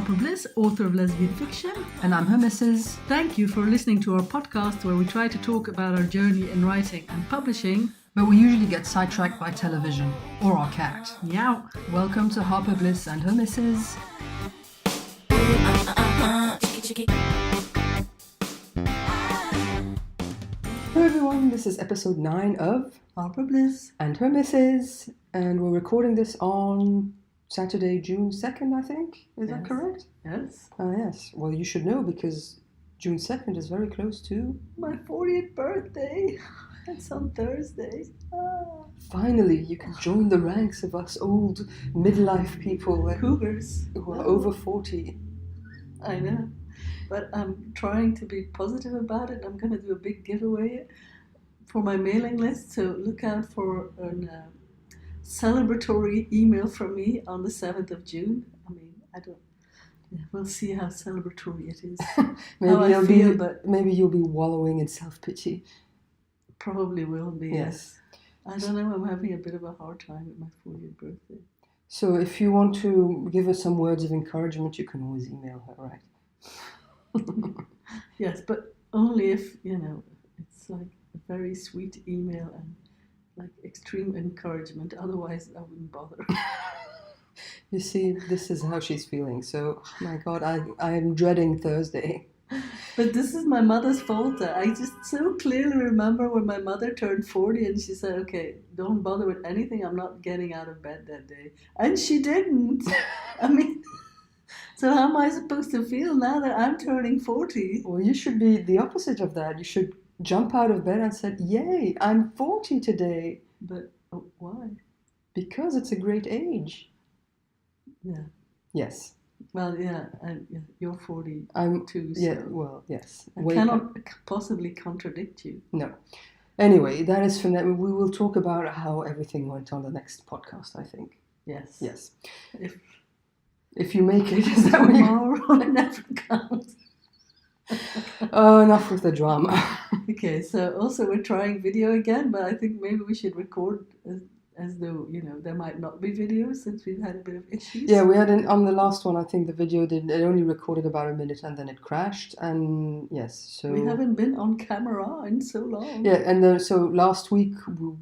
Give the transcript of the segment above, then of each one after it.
Harper Bliss, author of lesbian fiction. And I'm her Mrs. Thank you for listening to our podcast where we try to talk about our journey in writing and publishing. But we usually get sidetracked by television or our cat. Meow. Welcome to Harper Bliss and her Mrs. Hello everyone, this is episode 9 of Harper Bliss and her Mrs. And we're recording this on Saturday, June 2nd, I think. Is that correct? Yes. Yes. Well, you should know because June 2nd is very close to my 40th birthday. It's on Thursday. Finally, you can join the ranks of us old midlife people Cougars who are over 40. I know. But I'm trying to be positive about it. I'm going to do a big giveaway for my mailing list. So look out for a celebratory email from me on the 7th of June. I mean, we'll see how celebratory it is. Maybe you'll be wallowing in self-pity. Probably will be, yes. I don't know, I'm having a bit of a hard time with my 40th birthday. So if you want to give us some words of encouragement, you can always email her, right? Yes, but only if, it's like a very sweet email and like extreme encouragement. Otherwise, I wouldn't bother. You see, this is how she's feeling. So, oh my God, I am dreading Thursday. But this is my mother's fault. I just so clearly remember when my mother turned 40 and she said, okay, don't bother with anything. I'm not getting out of bed that day. And she didn't. I mean, so how am I supposed to feel now that I'm turning 40? Well, you should be the opposite of that. You should jump out of bed and say, yay, I'm 40 today. But why? Because it's a great age. Yeah. Yes. Well, yeah, you're 42. Yeah, well, yes. I cannot possibly contradict you. No. Anyway, that is from that. We will talk about how everything went on the next podcast, I think. Yes. Yes. If you make it, is that what tomorrow never counts. Oh, enough with the drama. Okay, so also we're trying video again, but I think maybe we should record as though, there might not be videos since we've had a bit of issues. Yeah, we had on the last one, I think the video it only recorded about a minute and then it crashed. And yes, so... We haven't been on camera in so long. Yeah, and so last week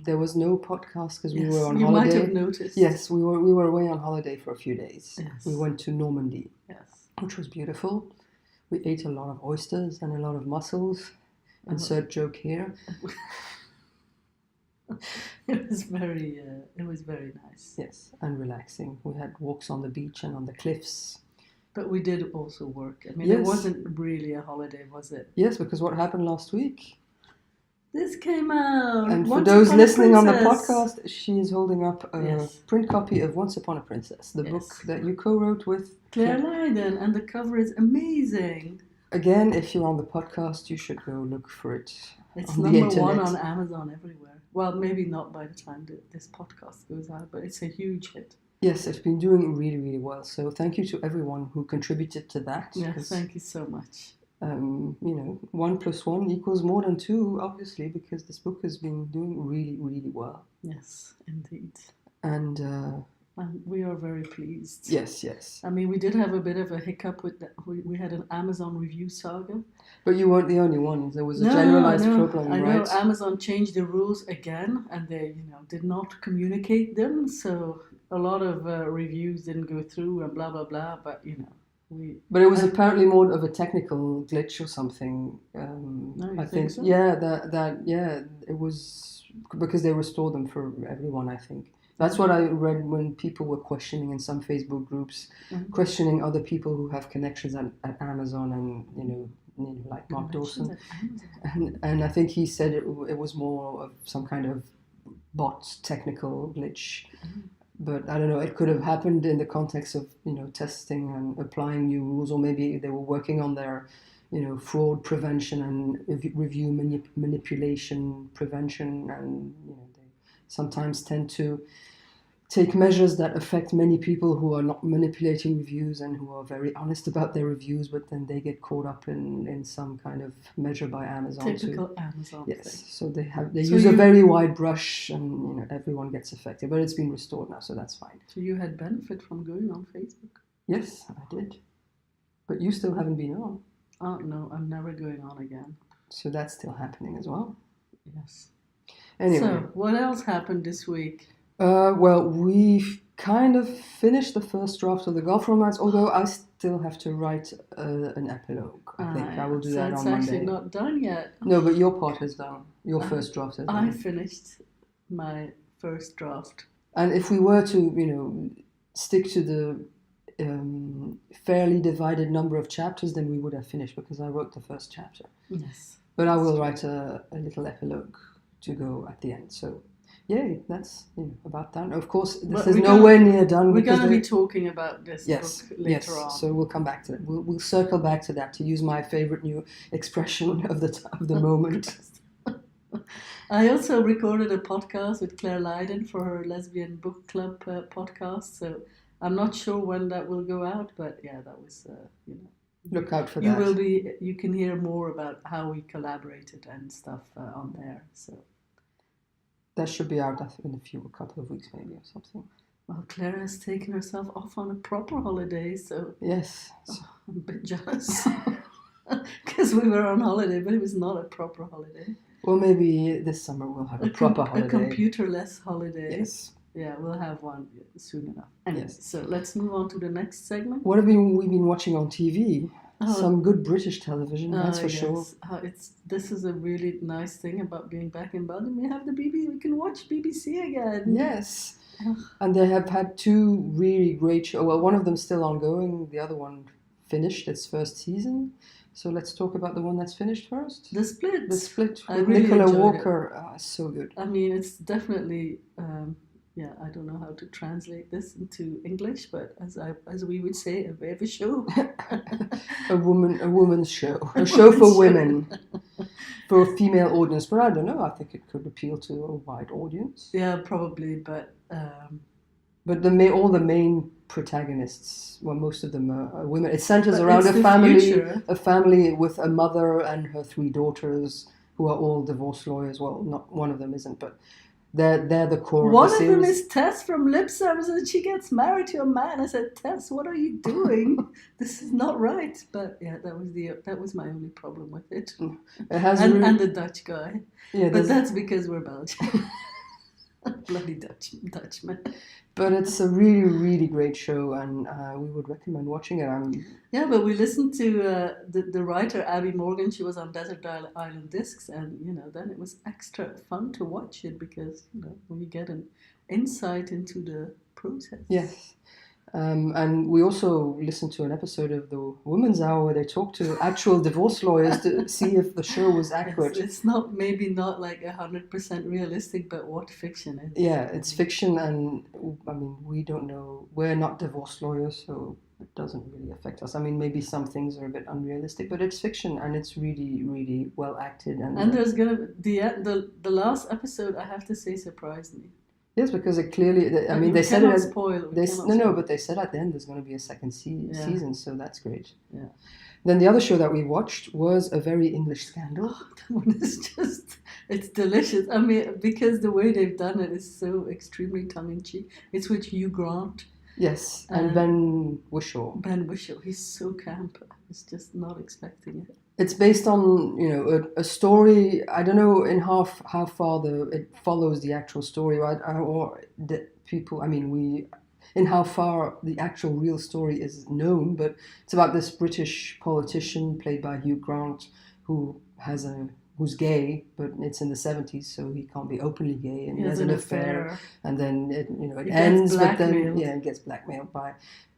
there was no podcast because we were on holiday. You might have noticed. Yes, we were away on holiday for a few days. Yes. We went to Normandy. Yes. Which was beautiful. We ate a lot of oysters and a lot of mussels. Insert joke here. It was very nice. Yes, and relaxing. We had walks on the beach and on the cliffs. But we did also work. I mean, yes. It wasn't really a holiday, was it? Yes, because what happened last week? This came out. And for those listening on the podcast, she is holding up a print copy of Once Upon a Princess, the book that you co-wrote with Clare, and the cover is amazing. Again, if you're on the podcast, you should go look for it. It's number 1 on Amazon everywhere. Well, maybe not by the time this podcast goes out, but it's a huge hit. Yes, it's been doing really, really well. So thank you to everyone who contributed to that. Yes, thank you so much. 1 + 1 equals more than 2, obviously, because this book has been doing really, really well. Yes, indeed. And we are very pleased. Yes. I mean, we did have a bit of a hiccup with that. We had an Amazon review saga. But you weren't the only one. There was a generalized problem, I right? know Amazon changed the rules again, and they, did not communicate them. So a lot of reviews didn't go through, and blah blah blah. But But it was apparently more of a technical glitch or something. I think so? Yeah, it was because they restored them for everyone, I think. That's what I read when people were questioning in some Facebook groups, questioning other people who have connections at Amazon and, like Mark Dawson. And I think he said it was more of some kind of bot technical glitch. But I don't know, it could have happened in the context of, testing and applying new rules, or maybe they were working on their, fraud prevention and review manipulation prevention, and, they sometimes tend to take measures that affect many people who are not manipulating reviews and who are very honest about their reviews, but then they get caught up in some kind of measure by Amazon. Typical Amazon thing. So they so use a very wide brush, and everyone gets affected. But it's been restored now, so that's fine. So you had benefit from going on Facebook? Yes, I did. But you still haven't been on. Oh, no, I'm never going on again. So that's still happening as well. Yes. Anyway. So, what else happened this week? Well, we've kind of finished the first draft of the golf romance, although I still have to write an epilogue. I think I will do that on Monday. It's actually not done yet. No, but your part is done. Your first draft is done. I finished my first draft. And if we were to, stick to the fairly divided number of chapters, then we would have finished because I wrote the first chapter. Yes. But I will write a little epilogue to go at the end. So, yay, that's about done. Of course, this is nowhere near done. We're going to be talking about this book later on. So we'll come back to that. We'll circle back to that, to use my favorite new expression of the moment. I also recorded a podcast with Clare Lydon for her Lesbian Book Club podcast. So I'm not sure when that will go out, but yeah, that was Look out for that. You can hear more about how we collaborated and stuff on there. So that should be out in a couple of weeks maybe or something. Well, Claire has taken herself off on a proper holiday, so yes, I'm a bit jealous because we were on holiday, but it was not a proper holiday. Well, maybe this summer we'll have a proper holiday. A computer-less holiday. Yes. Yeah, we'll have one soon enough. Anyway, yes. So let's move on to the next segment. What have we been watching on TV? Some good British television, that's for sure. This is a really nice thing about being back in Belgium. We have the BBC. We can watch BBC again. Yes. And they have had two really great shows. Well, one of them still ongoing. The other one finished its first season. So let's talk about the one that's finished first. The Split. The Split with really Nicola Walker. So good. I mean, it's definitely... I don't know how to translate this into English, but as we would say, a bit of a show. a woman's show. A show for women. For a female audience. But I don't know, I think it could appeal to a wide audience. Yeah, probably, but... But all the main protagonists, well, most of them are women. It centers around a family with a mother and her 3 daughters who are all divorce lawyers. Well, not one of them isn't, but... They're the core of the series. One of them is Tess from Lip Service, and she gets married to a man. I said, Tess, what are you doing? This is not right. But yeah, that was my only problem with it. And the Dutch guy. Yeah, but that's because we're Belgian. Bloody Dutchman. But it's a really, really great show, and we would recommend watching it. Yeah, but we listened to the writer Abby Morgan. She was on Desert Island Discs, and then it was extra fun to watch it because we get an insight into the process. Yes. And we also listened to an episode of the Women's Hour where they talked to actual divorce lawyers to see if the show was accurate. It's maybe not like 100% realistic, but what fiction is. Yeah, it's fiction, and I mean, we don't know. We're not divorce lawyers, so it doesn't really affect us. I mean, maybe some things are a bit unrealistic, but it's fiction, and it's really, really well acted. And there's gonna the last episode, I have to say, surprised me. Yes, because it clearly... they said it as... But they said at the end there's going to be a second season, so that's great. Yeah. Then the other show that we watched was A Very English Scandal. Oh, that one is it's delicious. I mean, because the way they've done it is so extremely tongue-in-cheek. It's with Hugh Grant. Yes, and Ben Whishaw. Ben Whishaw, he's so camp. I was just not expecting it. It's based on, a story. I don't know in how far it follows the actual story, right? Or the people. I mean, in how far the actual real story is known. But it's about this British politician played by Hugh Grant who's gay, but it's in the 70s, so he can't be openly gay, and he has an affair. And then it ends, but then it gets blackmailed by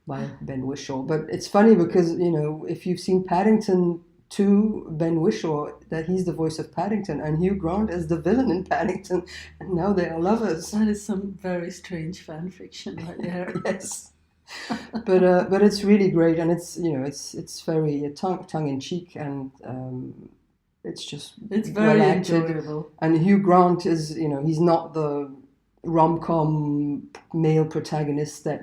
Ben Whishaw. But it's funny because if you've seen Paddington 2, Ben Whishaw, that he's the voice of Paddington, and Hugh Grant is the villain in Paddington, and now they are lovers. That is some very strange fan fiction right there. Yes, but it's really great, and it's it's very tongue in cheek, and it's very enjoyable. And Hugh Grant is he's not the rom-com male protagonist that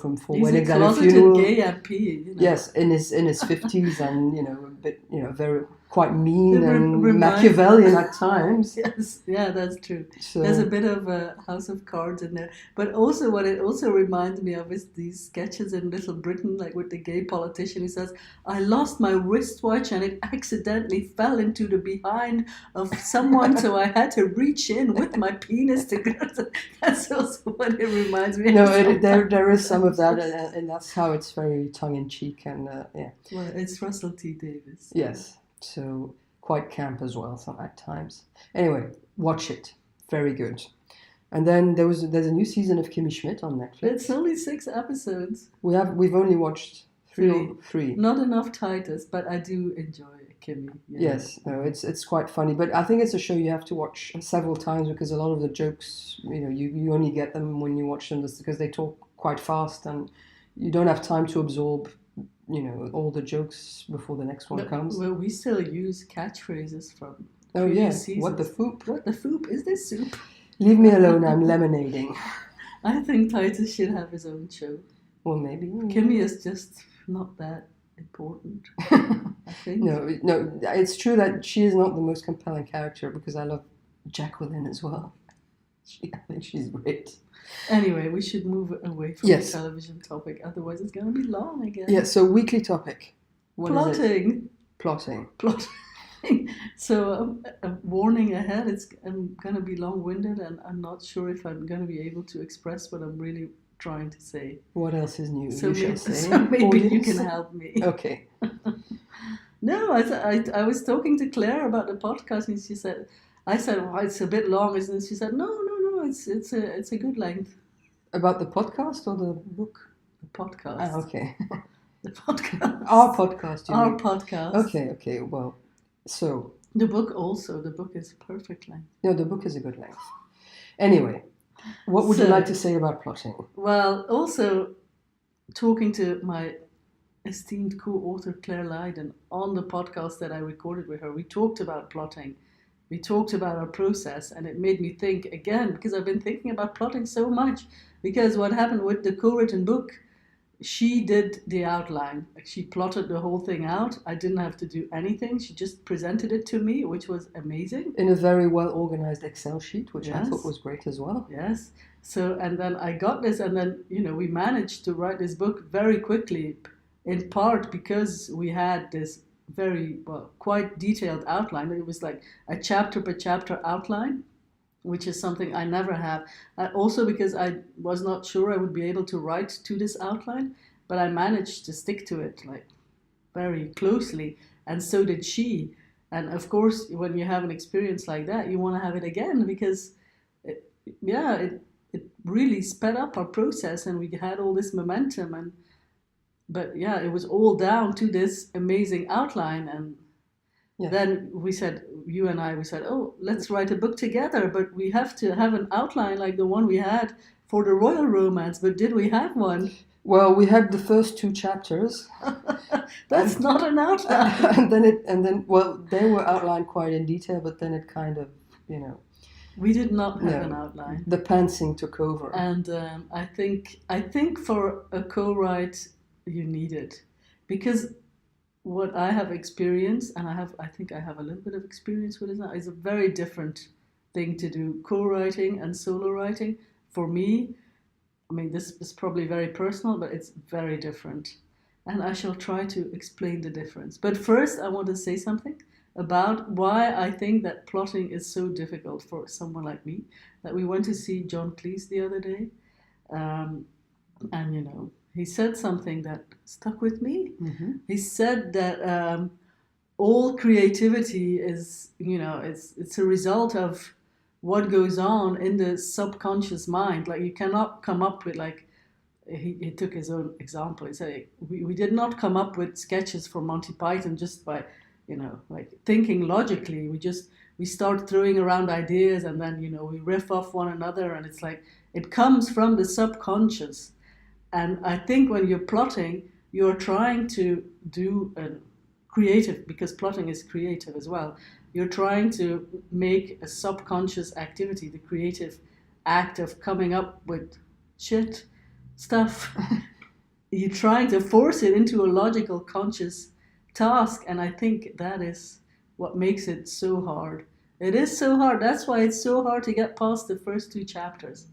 from Four Weddings and a Funeral. He's a closeted gay MP. Yes, in his 50s, and a bit very quite mean It and reminds- Machiavellian at times. Yes, yeah, that's true. So There's a bit of a House of Cards in there. But also what it also reminds me of is these sketches in Little Britain, like with the gay politician who says, I lost my wristwatch and it accidentally fell into the behind of someone, so I had to reach in with my penis to get it. That's also what it reminds me no, of. there is some of that, and that's how it's very tongue-in-cheek, and yeah. Well, it's Russell T Davies. Yes, so quite camp as well some at times. Anyway, watch it. Very good. And then there's a new season of Kimmy Schmidt on Netflix. It's only 6 episodes. We've only watched three. Not enough Titus, but I do enjoy Kimmy. Yeah. Yes, no, it's quite funny, but I think it's a show you have to watch several times because a lot of the jokes, you only get them when you watch them, just because they talk quite fast and you don't have time to absorb all the jokes before the next one comes. Well, we still use catchphrases from Oh previous yeah, seasons. what the foop? What the foop? Is this soup? Leave me alone, I'm lemonading. I think Titus should have his own show. Well, maybe. Kimmy is just not that important, I think. No, it's true that she is not the most compelling character because I love Jacqueline as well. I think she's great. Anyway, we should move away from Yes. the television topic, otherwise it's going to be long again. Yeah, so weekly topic. What is it? Plotting. Plotting. So a warning ahead, I'm going to be long-winded and I'm not sure if I'm going to be able to express what I'm really trying to say. What else is new? So, You shall say. so maybe you Audience? can help me. Okay. No, I was talking to Claire about the podcast and she said, I said, well, it's a bit long, isn't it? She said, no, it's a good length. About the podcast or the book? The podcast. Ah, okay. The podcast. Our podcast, you Our mean? podcast. Okay, well, so... The book also, the book is perfect length. No, the book is a good length. Anyway, what would you like to say about plotting? Well, also, talking to my esteemed co-author Clare Lydon on the podcast that I recorded with her, we talked about plotting. We talked about our process, and it made me think again, because I've been thinking about plotting so much, because what happened with the co-written book, she did the outline. Like, she plotted the whole thing out. I didn't have to do anything. She just presented it to me, which was amazing. In a very well-organized Excel sheet, which I Yes. thought was great as well. Yes. So, and then I got this, and then, we managed to write this book very quickly, in part because we had this very, quite detailed outline. It was like a chapter per chapter outline, which is something I never have. Also because I was not sure I would be able to write to this outline, but I managed to stick to it like very closely, and so did she. And of course, when you have an experience like that, you want to have it again because it really sped up our process, and we had all this momentum. But yeah, it was all down to this amazing outline. And then we said, oh, let's write a book together, but we have to have an outline like the one we had for the Royal Romance. But did we have one? Well, we had the first 2 chapters. That's not an outline. and then they were outlined quite in detail, but then it kind of, We did not have an outline. The pantsing took over. And I think for a co-write, you need it, because what I have experienced, and I think I have a little bit of experience with it now, is a very different thing to do. Co-writing and solo writing, for me, I mean, this is probably very personal, but it's very different. And I shall try to explain the difference. But first, I want to say something about why I think that plotting is so difficult for someone like me. That we went to see John Cleese the other day, and he said something that stuck with me. Mm-hmm. He said that all creativity is, it's a result of what goes on in the subconscious mind. Like, you cannot come up with, like, he took his own example. He said, we did not come up with sketches for Monty Python just by, like thinking logically. We start throwing around ideas, and then, we riff off one another, and it's like, it comes from the subconscious. And I think when you're plotting, you're trying to do a creative, because plotting is creative as well. You're trying to make a subconscious activity, the creative act of coming up with stuff. You're trying to force it into a logical, conscious task. And I think that is what makes it so hard. It is so hard. That's why it's so hard to get past the first 2 chapters.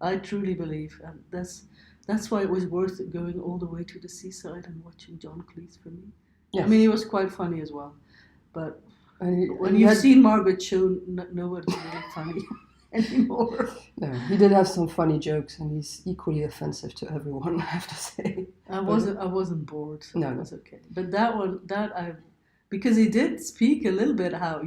I truly believe, and that's why it was worth it going all the way to the seaside and watching John Cleese for me. Yes. I mean, he was quite funny as well, but And when you've seen Margaret Cho, nobody's really funny anymore. No, he did have some funny jokes, and he's equally offensive to everyone, I have to say. I wasn't bored. No, It was okay. But that one, because he did speak a little bit how,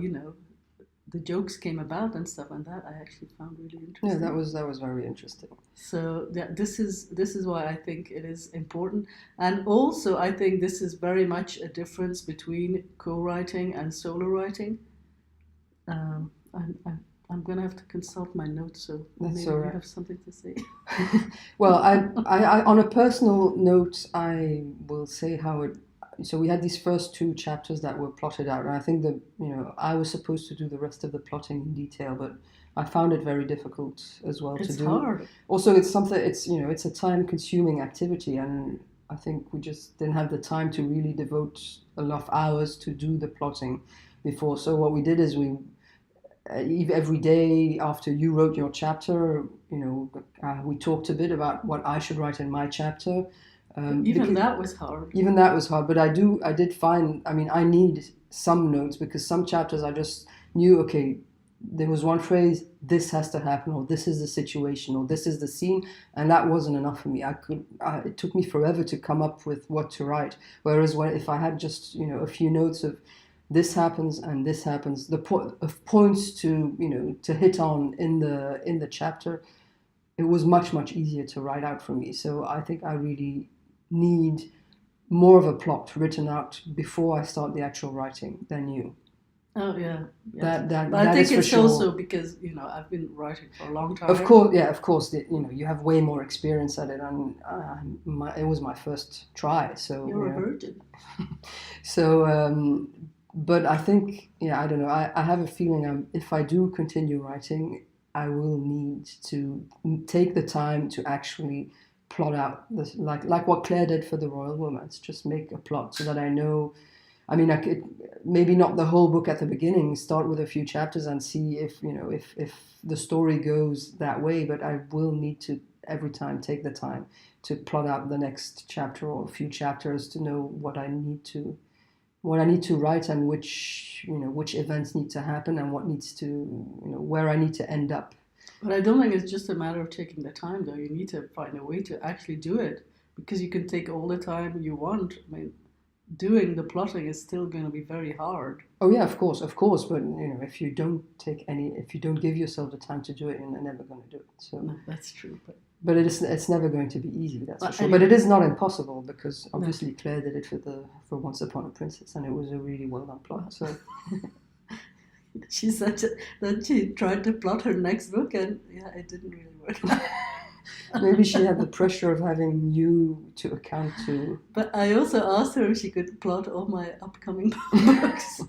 the jokes came about and stuff, and that I actually found really interesting. Yeah, that was very interesting. So this is why I think it is important, and also I think this is very much a difference between co-writing and solo writing. I'm gonna have to consult my notes, so maybe you have something to say. Well, I on a personal note, I will say how it. So we had these first 2 chapters that were plotted out, and I think that I was supposed to do the rest of the plotting in detail, but I found it very difficult as well to do. It's hard. Also, it's something. It's a time-consuming activity, and I think we just didn't have the time to really devote enough hours to do the plotting before. So what we did is every day after you wrote your chapter, we talked a bit about what I should write in my chapter. Even that was hard. Even that was hard, but I did find, I need some notes, because some chapters I just knew, okay, there was one phrase, this has to happen, or this is the situation, or this is the scene, and that wasn't enough for me. It took me forever to come up with what to write. Whereas if I had just, a few notes of this happens and this happens, the points to hit on in the chapter, it was much, much easier to write out for me. So I think I really need more of a plot written out before I start the actual writing than you. Oh yeah. Yes. But I think it's also because I've been writing for a long time. Of course. You have way more experience at it, and it was my first try. So you're a virgin. So, but I think I don't know. I have a feeling if I do continue writing, I will need to take the time to actually plot out this, like what Clare did for the Royal Romance. Just make a plot so that I know. I could maybe not the whole book at the beginning. Start with a few chapters and see if the story goes that way. But I will need to every time take the time to plot out the next chapter or a few chapters to know what I need to write, and which events need to happen, and what needs to where I need to end up. But I don't think it's just a matter of taking the time, though. You need to find a way to actually do it, because you can take all the time you want. Doing the plotting is still going to be very hard. Oh yeah, of course. But if you don't give yourself the time to do it, you're never going to do it. So no, that's true. But it's never going to be easy. That's for sure. Anyway, but it is not impossible, because obviously Clare did it for Once Upon a Princess, and it was a really well done plot. So. She said that she tried to plot her next book, and it didn't really work. Maybe she had the pressure of having you to account to. But I also asked her if she could plot all my upcoming books.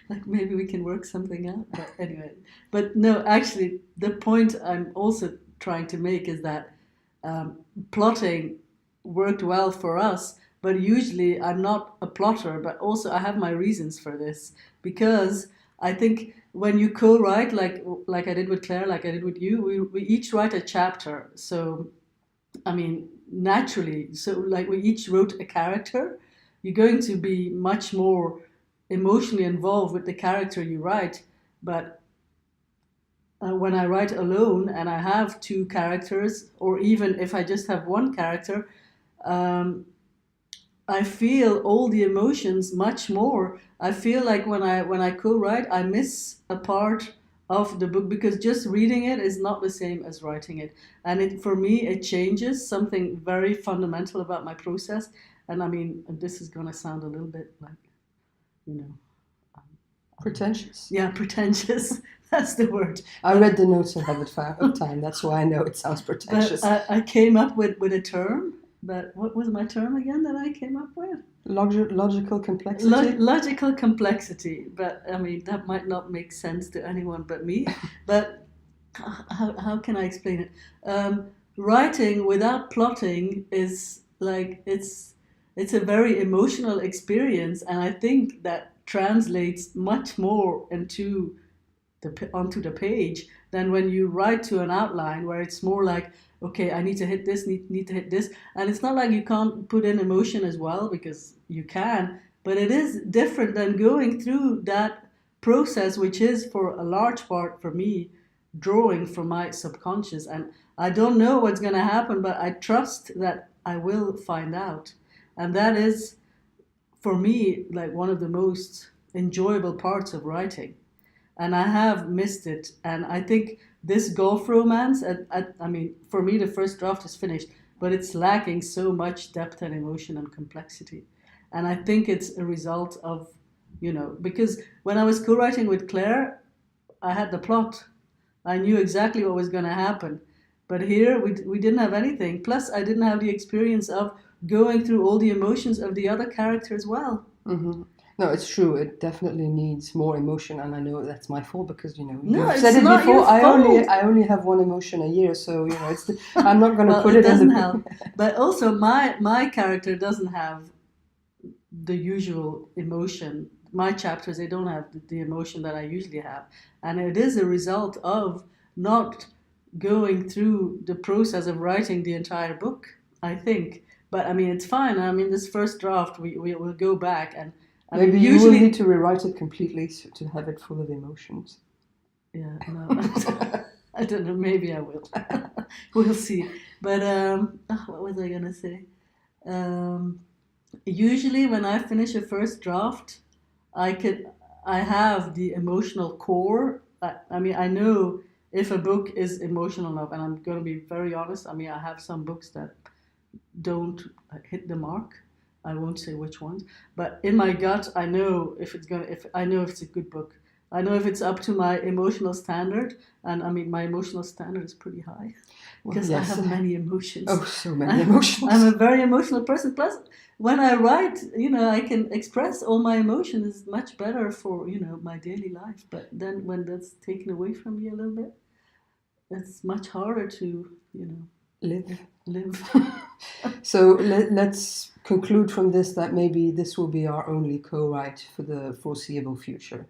Like maybe we can work something out. But anyway, no, actually, the point I'm also trying to make is that plotting worked well for us. But usually I'm not a plotter, but also I have my reasons for this, because I think when you co-write, like I did with Clare, like I did with you, we each write a chapter. So, naturally, so like we each wrote a character, you're going to be much more emotionally involved with the character you write. But when I write alone and I have 2 characters, or even if I just have one character, I feel all the emotions much more. I feel like when I co-write, I miss a part of the book, because just reading it is not the same as writing it. And for me, it changes something very fundamental about my process. And this is going to sound a little bit like, pretentious. Yeah, pretentious. That's the word. I read the notes ahead of time. That's why I know it sounds pretentious. But I came up with a term. But what was my term again that I came up with? Logical complexity? Logical complexity. But, that might not make sense to anyone but me. But how can I explain it? Writing without plotting is like, it's a very emotional experience. And I think that translates much more onto the page than when you write to an outline where it's more like, okay, I need to hit this, need to hit this. And it's not like you can't put in emotion as well, because you can, but it is different than going through that process, which is for a large part for me, drawing from my subconscious. And I don't know what's going to happen, but I trust that I will find out. And that is, for me, like one of the most enjoyable parts of writing. And I have missed it. And I think this golf romance, I mean, for me, the first draft is finished, but it's lacking so much depth and emotion and complexity. And I think it's a result of, because when I was co-writing with Clare, I had the plot. I knew exactly what was going to happen. But here, we didn't have anything. Plus, I didn't have the experience of going through all the emotions of the other character as well. Mm-hmm. No, it's true. It definitely needs more emotion, and I know that's my fault because No, you've it's said it not before. your fault. I only have one emotion a year, so I'm not going to Well, put it in doesn't the help. But also, my character doesn't have the usual emotion. My chapters, they don't have the emotion that I usually have, and it is a result of not going through the process of writing the entire book, I think. But I mean, it's fine. I mean, this first draft, we will go back and. I Maybe mean, you usually, will need to rewrite it completely to have it full of emotions. Yeah, no, I don't know. Maybe I will. We'll see. But what was I gonna say? Um, Usually, when I finish a first draft, I have the emotional core. I mean, I know if a book is emotional enough, and I'm gonna be very honest. I mean, I have some books that don't hit the mark. I won't say which ones, but in my gut, I know if it's a good book. I know if it's up to my emotional standard, and I mean my emotional standard is pretty high because I have many emotions. Oh, so many emotions. I'm a very emotional person. Plus, when I write, I can express all my emotions. It's much better for my daily life. But then when that's taken away from me a little bit, it's much harder to live. So let's conclude from this that maybe this will be our only co-write for the foreseeable future.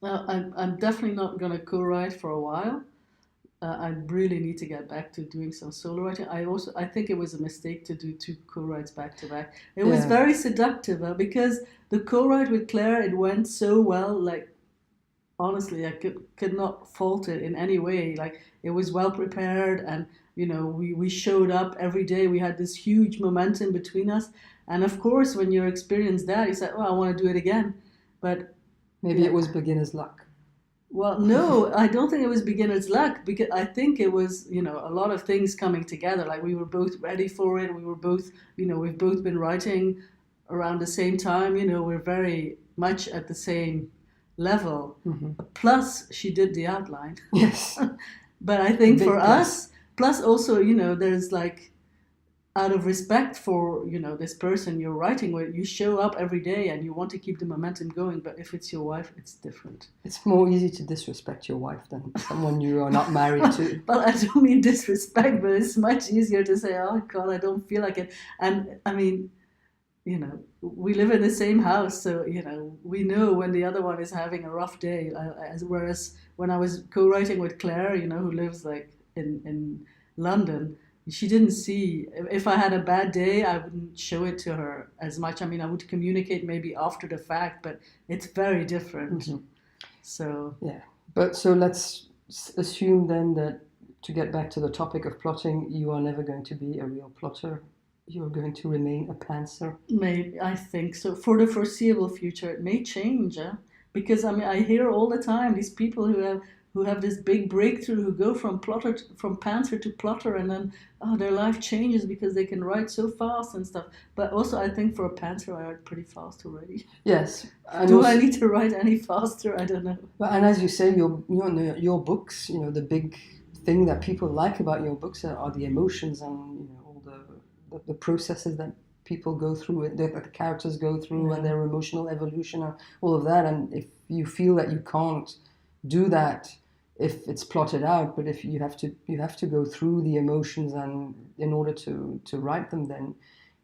I'm definitely not going to co-write for a while. I really need to get back to doing some solo writing. I think it was a mistake to do 2 co-writes back to back. It was very seductive because the co-write with Clare, it went so well. Like, honestly, I could not fault it in any way. Like, it was well prepared, and we showed up every day. We had this huge momentum between us, and of course, when you experience that, you say, "Oh, I want to do it again." But maybe it was beginner's luck. Well, no, I don't think it was beginner's luck, because I think it was, a lot of things coming together. Like, we were both ready for it. We were both, we've both been writing around the same time. We're very much at the same level. Mm-hmm. Plus, she did the outline. Yes. But I think for us, plus also, there's like, out of respect for, this person you're writing with, you show up every day and you want to keep the momentum going. But if it's your wife, it's different. It's more easy to disrespect your wife than someone you are not married to. Well, I don't mean disrespect, but it's much easier to say, "Oh God, I don't feel like it." And I mean, we live in the same house, so we know when the other one is having a rough day. Whereas when I was co-writing with Clare, who lives like in London, she didn't see. If I had a bad day, I wouldn't show it to her as much. I mean, I would communicate maybe after the fact, but it's very different. Mm-hmm. So yeah, but so let's assume then that, to get back to the topic of plotting, you are never going to be a real plotter. You're going to remain a pantser. Maybe, I think so. For the foreseeable future, it may change, because I mean, I hear all the time these people who have this big breakthrough, who go from pantser to plotter, and then their life changes because they can write so fast and stuff. But also, I think for a pantser, I write pretty fast already. Yes. Do I need to write any faster? I don't know. Well, and as you say, your books, the big thing that people like about your books are the emotions and all the processes that people go through, that the characters go through, and their emotional evolution, and all of that. And if you feel that you can't do that if it's plotted out, but if you have to go through the emotions and in order to write them, then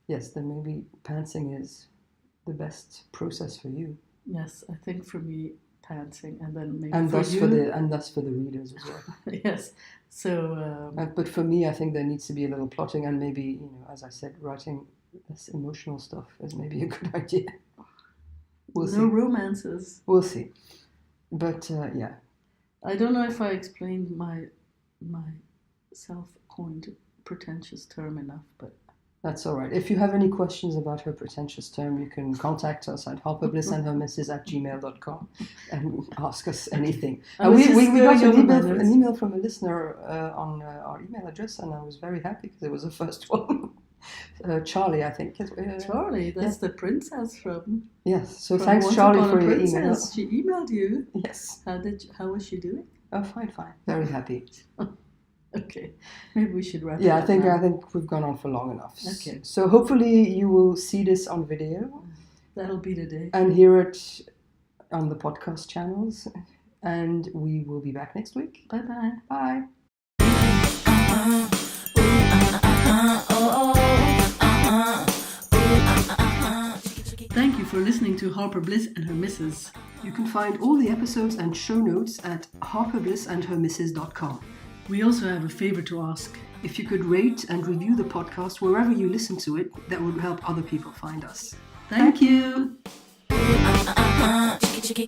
yes, then maybe pantsing is the best process for you. Yes, I think for me, panting, and then maybe And for thus you. for the readers as well. Yes. So. But for me, I think there needs to be a little plotting, and maybe, as I said, writing less emotional stuff is maybe a good idea. We'll see. No romances. We'll see. But yeah. I don't know if I explained my self-coined pretentious term enough, but that's all right. If you have any questions about her pretentious term, you can contact us at harperblissandhermrs@gmail.com and ask us anything. We got an email from a listener on our email address, and I was very happy because it was the first one. Charlie, I think. Charlie, that's the princess from. Yes. So thanks, Charlie, for your email. She emailed you. Yes. How was she doing? Oh, fine. Very happy. Okay, maybe we should wrap. Yeah, I think we've gone on for long enough. Okay. So hopefully you will see this on video. That'll be the day. And hear it on the podcast channels. And we will be back next week. Bye-bye. Bye. Thank you for listening to Harper Bliss and Her Mrs. You can find all the episodes and show notes at harperblissandhermrs.com. We also have a favor to ask. If you could rate and review the podcast wherever you listen to it, that would help other people find us. Thank you. Chicky, chicky.